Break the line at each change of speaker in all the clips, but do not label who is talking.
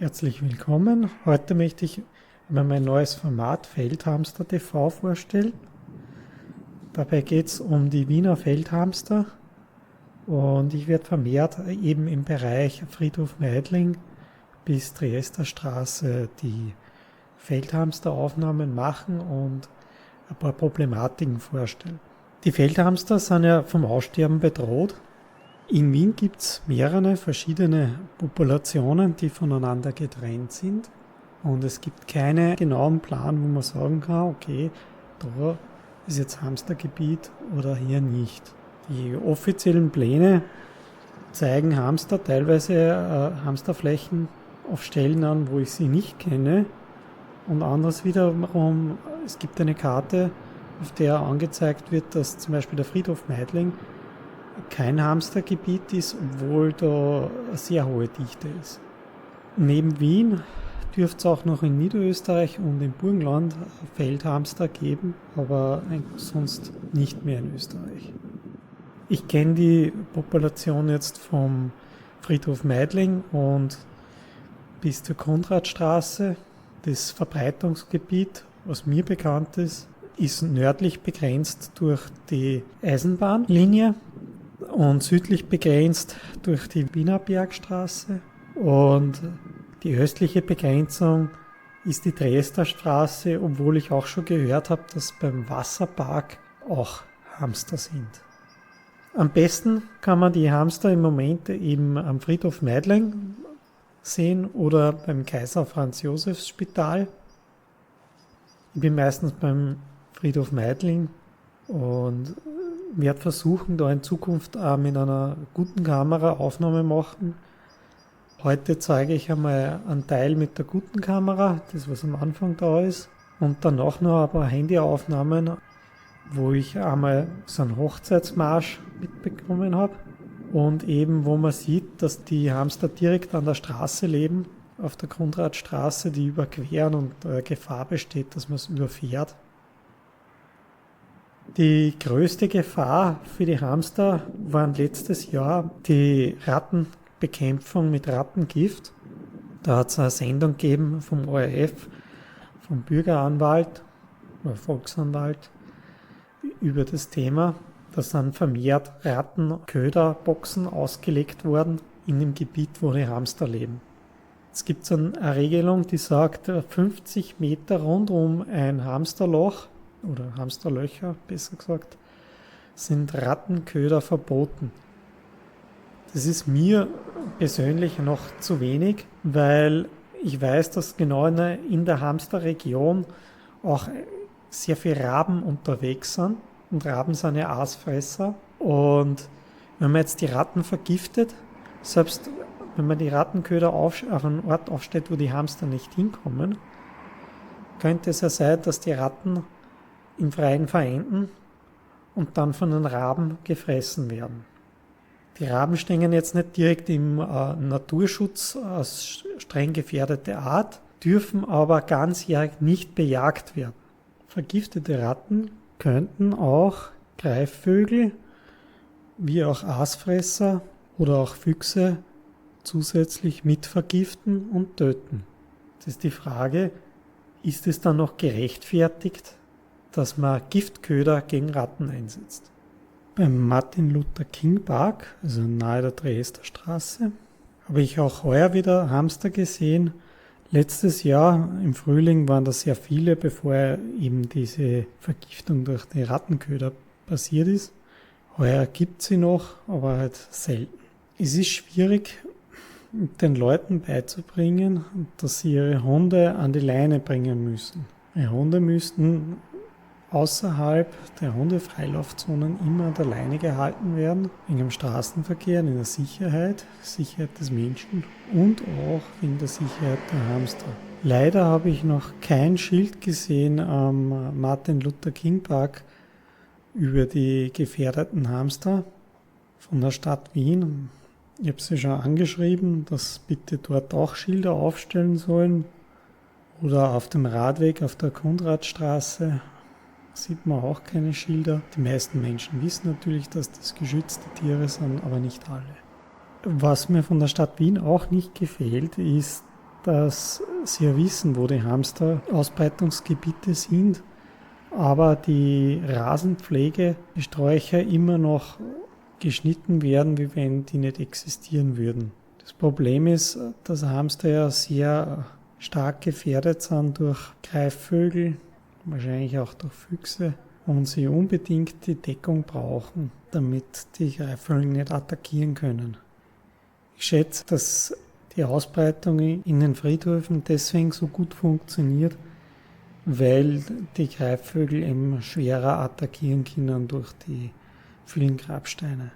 Herzlich willkommen. Heute möchte ich mein neues Format Feldhamster TV vorstellen. Dabei geht es um die Wiener Feldhamster und ich werde vermehrt eben im Bereich Friedhof Meidling bis Triester Straße die Feldhamsteraufnahmen machen und ein paar Problematiken vorstellen. Die Feldhamster sind ja vom Aussterben bedroht. In Wien gibt es mehrere verschiedene Populationen, die voneinander getrennt sind. Und es gibt keinen genauen Plan, wo man sagen kann, okay, da ist jetzt Hamstergebiet oder hier nicht. Die offiziellen Pläne zeigen Hamster, teilweise Hamsterflächen auf Stellen an, wo ich sie nicht kenne. Und anders wiederum, es gibt eine Karte, auf der angezeigt wird, dass zum Beispiel der Friedhof Meidling kein Hamstergebiet ist, obwohl da eine sehr hohe Dichte ist. Neben Wien dürfte es auch noch in Niederösterreich und im Burgenland Feldhamster geben, aber sonst nicht mehr in Österreich. Ich kenne die Population jetzt vom Friedhof Meidling und bis zur Konradstraße. Das Verbreitungsgebiet, was mir bekannt ist nördlich begrenzt durch die Eisenbahnlinie und südlich begrenzt durch die Wiener Bergstraße, und die östliche Begrenzung ist die Triester Straße, obwohl ich auch schon gehört habe, dass beim Wasserpark auch Hamster sind. Am besten kann man die Hamster im Moment eben am Friedhof Meidling sehen oder beim Kaiser Franz Josefs Spital. Ich bin meistens beim Friedhof Meidling und werde versuchen, da in Zukunft auch mit einer guten Kamera Aufnahme machen. Heute zeige ich einmal einen Teil mit der guten Kamera, das was am Anfang da ist, und danach noch ein paar Handyaufnahmen, wo ich einmal so einen Hochzeitsmarsch mitbekommen habe und eben wo man sieht, dass die Hamster direkt an der Straße leben, auf der Konradstraße, die überqueren und Gefahr besteht, dass man es überfährt. Die größte Gefahr für die Hamster waren letztes Jahr die Rattenbekämpfung mit Rattengift. Da hat es eine Sendung gegeben vom ORF, vom Bürgeranwalt oder Volksanwalt über das Thema. Da sind vermehrt Rattenköderboxen ausgelegt worden in dem Gebiet, wo die Hamster leben. Es gibt eine Regelung, die sagt, 50 Meter rund um ein Hamsterloch oder Hamsterlöcher, besser gesagt, sind Rattenköder verboten. Das ist mir persönlich noch zu wenig, weil ich weiß, dass genau in der Hamsterregion auch sehr viele Raben unterwegs sind. Und Raben sind ja Aasfresser. Und wenn man jetzt die Ratten vergiftet, selbst wenn man die Rattenköder auf einen Ort aufstellt, wo die Hamster nicht hinkommen, könnte es ja sein, dass die Ratten im Freien verenden und dann von den Raben gefressen werden. Die Raben stehen jetzt nicht direkt im Naturschutz als streng gefährdete Art, dürfen aber ganzjährig nicht bejagt werden. Vergiftete Ratten könnten auch Greifvögel wie auch Aasfresser oder auch Füchse zusätzlich mit vergiften und töten. Das ist die Frage, ist es dann noch gerechtfertigt, dass man Giftköder gegen Ratten einsetzt? Beim Martin Luther King Park, also nahe der Triester Straße, habe ich auch heuer wieder Hamster gesehen. Letztes Jahr im Frühling waren da sehr viele, bevor eben diese Vergiftung durch die Rattenköder passiert ist. Heuer gibt es sie noch, aber halt selten. Es ist schwierig, den Leuten beizubringen, dass sie ihre Hunde an die Leine bringen müssen. Die Hunde müssten außerhalb der Hundefreilaufzonen immer an der Leine gehalten werden, wegen dem Straßenverkehr, in der Sicherheit des Menschen und auch wegen der Sicherheit der Hamster. Leider habe ich noch kein Schild gesehen am Martin Luther King Park über die gefährdeten Hamster von der Stadt Wien. Ich habe sie schon angeschrieben, dass bitte dort auch Schilder aufstellen sollen. Oder auf dem Radweg auf der Konradstraße sieht man auch keine Schilder. Die meisten Menschen wissen natürlich, dass das geschützte Tiere sind, aber nicht alle. Was mir von der Stadt Wien auch nicht gefällt, ist, dass sie ja wissen, wo die Hamster-Ausbreitungsgebiete sind, aber die Rasenpflege, die Sträucher immer noch geschnitten werden, wie wenn die nicht existieren würden. Das Problem ist, dass Hamster ja sehr stark gefährdet sind durch Greifvögel, wahrscheinlich auch durch Füchse, und sie unbedingt die Deckung brauchen, damit die Greifvögel nicht attackieren können. Ich schätze, dass die Ausbreitung in den Friedhöfen deswegen so gut funktioniert, weil die Greifvögel eben schwerer attackieren können durch die vielen Grabsteine.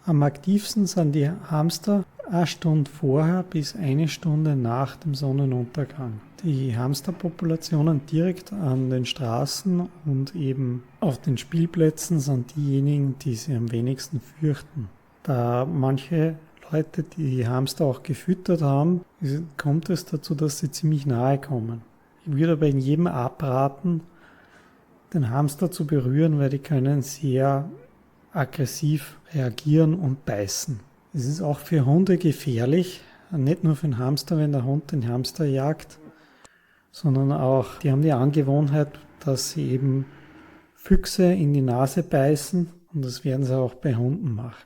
Am aktivsten sind die Hamster 1 Stunde vorher bis 1 Stunde nach dem Sonnenuntergang. Die Hamsterpopulationen direkt an den Straßen und eben auf den Spielplätzen sind diejenigen, die sie am wenigsten fürchten. Da manche Leute die Hamster auch gefüttert haben, kommt es dazu, dass sie ziemlich nahe kommen. Ich würde aber in jedem abraten, den Hamster zu berühren, weil die können sehr aggressiv reagieren und beißen. Es ist auch für Hunde gefährlich, nicht nur für den Hamster, wenn der Hund den Hamster jagt, sondern auch, die haben die Angewohnheit, dass sie eben Füchse in die Nase beißen, und das werden sie auch bei Hunden machen.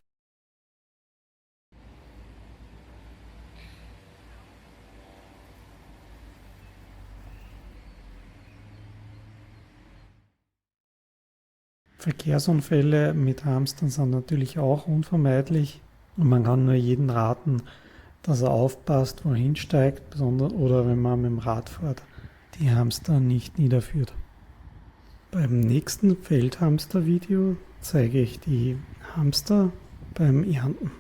Verkehrsunfälle mit Hamstern sind natürlich auch unvermeidlich, und man kann nur jedem raten, dass er aufpasst, wohin steigt, besonders oder wenn man mit dem Rad fährt, die Hamster nicht niederführt. Beim nächsten Feldhamster-Video zeige ich die Hamster beim Ernten.